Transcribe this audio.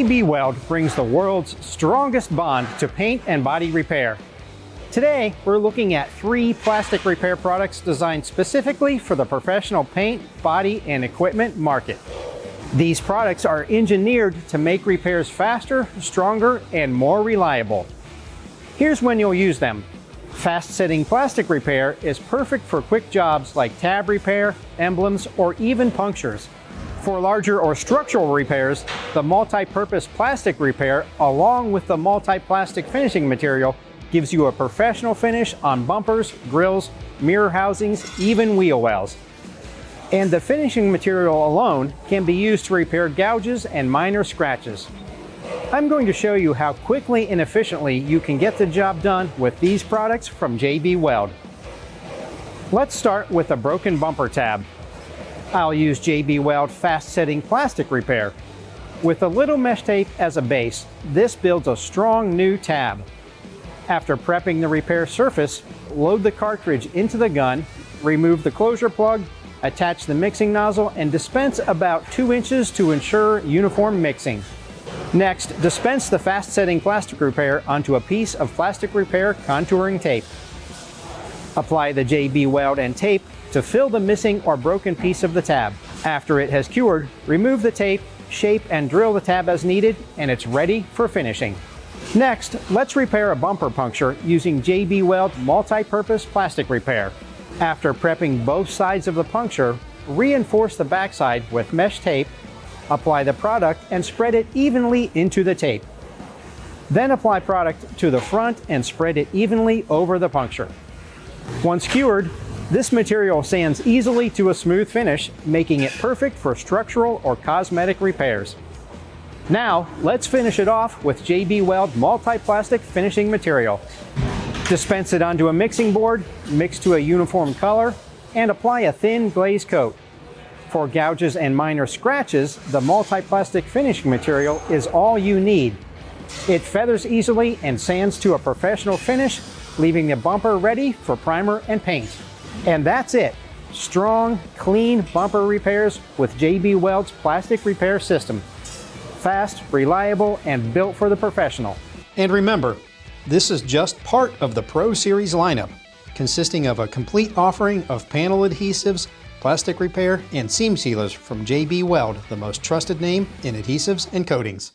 JB Weld brings the world's strongest bond to paint and body repair. Today, we're looking at 3 plastic repair products designed specifically for the professional paint, body, and equipment market. These products are engineered to make repairs faster, stronger, and more reliable. Here's when you'll use them. Fast-setting plastic repair is perfect for quick jobs like tab repair, emblems, or even punctures. For larger or structural repairs, the multi-purpose plastic repair, along with the multi-plastic finishing material, gives you a professional finish on bumpers, grills, mirror housings, even wheel wells. And the finishing material alone can be used to repair gouges and minor scratches. I'm going to show you how quickly and efficiently you can get the job done with these products from JB Weld. Let's start with a broken bumper tab. I'll use JB Weld Fast Setting Plastic Repair. With a little mesh tape as a base, this builds a strong new tab. After prepping the repair surface, load the cartridge into the gun, remove the closure plug, attach the mixing nozzle, and dispense about 2 inches to ensure uniform mixing. Next, dispense the Fast Setting Plastic Repair onto a piece of plastic repair contouring tape. Apply the JB Weld and tape to fill the missing or broken piece of the tab. After it has cured, remove the tape, shape and drill the tab as needed, and it's ready for finishing. Next, let's repair a bumper puncture using JB Weld Multi-Purpose Plastic Repair. After prepping both sides of the puncture, reinforce the backside with mesh tape, apply the product and spread it evenly into the tape. Then apply product to the front and spread it evenly over the puncture. Once cured, this material sands easily to a smooth finish, making it perfect for structural or cosmetic repairs. Now, let's finish it off with JB Weld Multi-Plastic Finishing Material. Dispense it onto a mixing board, mix to a uniform color, and apply a thin glaze coat. For gouges and minor scratches, the multi-plastic finishing material is all you need. It feathers easily and sands to a professional finish, leaving the bumper ready for primer and paint. And that's it. Strong, clean bumper repairs with JB Weld's plastic repair system. Fast, reliable, and built for the professional. And remember, this is just part of the Pro Series lineup, consisting of a complete offering of panel adhesives, plastic repair, and seam sealers from JB Weld, the most trusted name in adhesives and coatings.